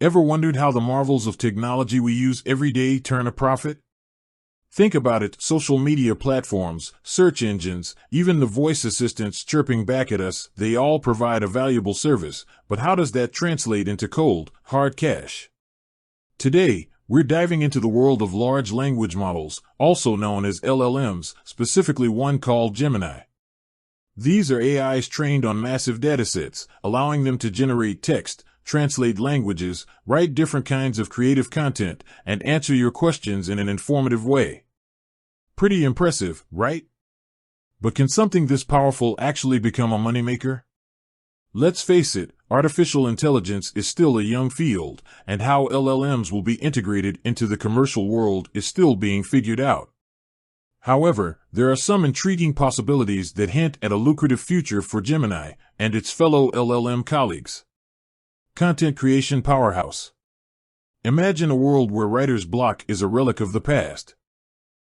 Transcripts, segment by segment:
Ever wondered how the marvels of technology we use every day turn a profit? Think about it: social media platforms, search engines, even the voice assistants chirping back at us, they all provide a valuable service. But how does that translate into cold, hard cash? Today, we're diving into the world of large language models, also known as LLMs, specifically one called Gemini. These are AIs trained on massive datasets, allowing them to generate text, translate languages, write different kinds of creative content, and answer your questions in an informative way. Pretty impressive, right? But can something this powerful actually become a moneymaker? Let's face it, artificial intelligence is still a young field, and how LLMs will be integrated into the commercial world is still being figured out. However, there are some intriguing possibilities that hint at a lucrative future for Gemini and its fellow LLM colleagues. Content creation powerhouse. Imagine a world where writer's block is a relic of the past.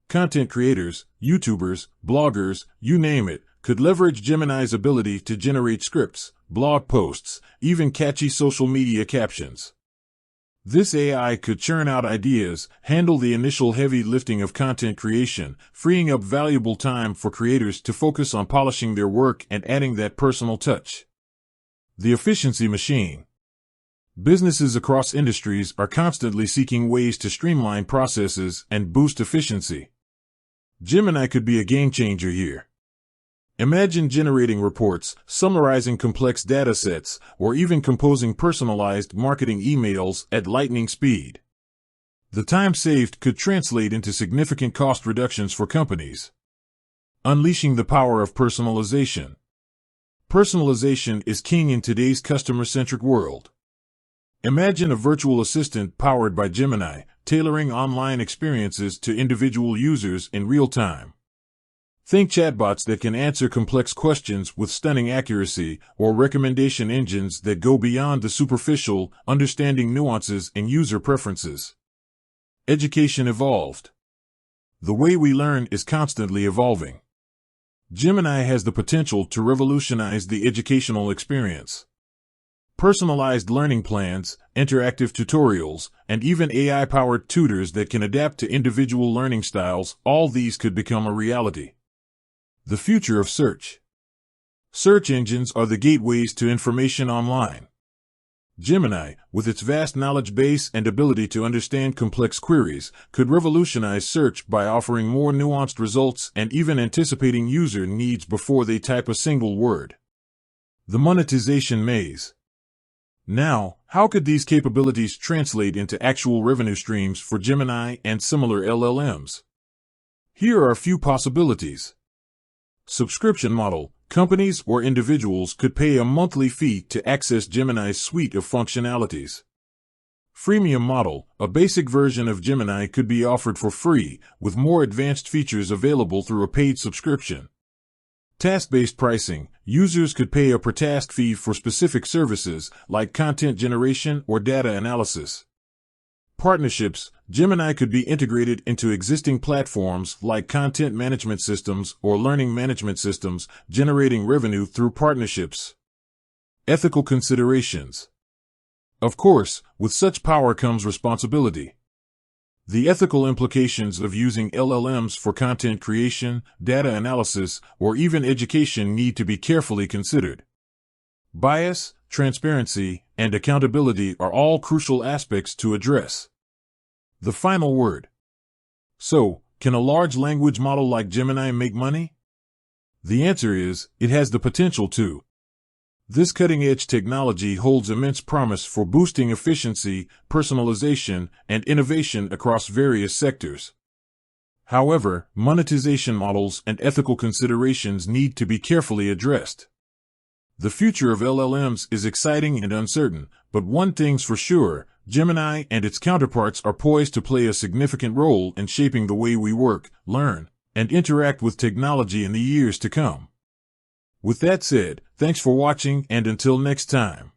Content creators, YouTubers, bloggers, you name it, could leverage Gemini's ability to generate scripts, blog posts, even catchy social media captions. This AI could churn out ideas, handle the initial heavy lifting of content creation, freeing up valuable time for creators to focus on polishing their work and adding that personal touch. The efficiency machine. Businesses across industries are constantly seeking ways to streamline processes and boost efficiency. Gemini could be a game changer here. Imagine generating reports, summarizing complex data sets, or even composing personalized marketing emails at lightning speed. The time saved could translate into significant cost reductions for companies. Unleashing the power of personalization. Personalization is king in today's customer-centric world. Imagine a virtual assistant powered by Gemini, tailoring online experiences to individual users in real time. Think chatbots that can answer complex questions with stunning accuracy, or recommendation engines that go beyond the superficial, understanding nuances in user preferences. Education evolved. The way we learn is constantly evolving. Gemini has the potential to revolutionize the educational experience. Personalized learning plans, interactive tutorials, and even AI-powered tutors that can adapt to individual learning styles, all these could become a reality. The future of search. Search engines are the gateways to information online. Gemini, with its vast knowledge base and ability to understand complex queries, could revolutionize search by offering more nuanced results and even anticipating user needs before they type a single word. The monetization maze. Now, how could these capabilities translate into actual revenue streams for Gemini and similar LLMs? Here are a few possibilities. Subscription model. Companies or individuals could pay a monthly fee to access Gemini's suite of functionalities. Freemium model. A basic version of Gemini could be offered for free, with more advanced features available through a paid subscription. Task-based pricing. Users could pay a per-task fee for specific services, like content generation or data analysis. Partnerships. Gemini could be integrated into existing platforms like content management systems or learning management systems, generating revenue through partnerships. Ethical considerations. Of course, with such power comes responsibility. The ethical implications of using LLMs for content creation, data analysis, or even education need to be carefully considered. Bias, transparency, and accountability are all crucial aspects to address. The final word. So, can a large language model like Gemini make money? The answer is, it has the potential to. This cutting-edge technology holds immense promise for boosting efficiency, personalization, and innovation across various sectors. However, monetization models and ethical considerations need to be carefully addressed. The future of LLMs is exciting and uncertain, but one thing's for sure: Gemini and its counterparts are poised to play a significant role in shaping the way we work, learn, and interact with technology in the years to come. With that said, thanks for watching, and until next time.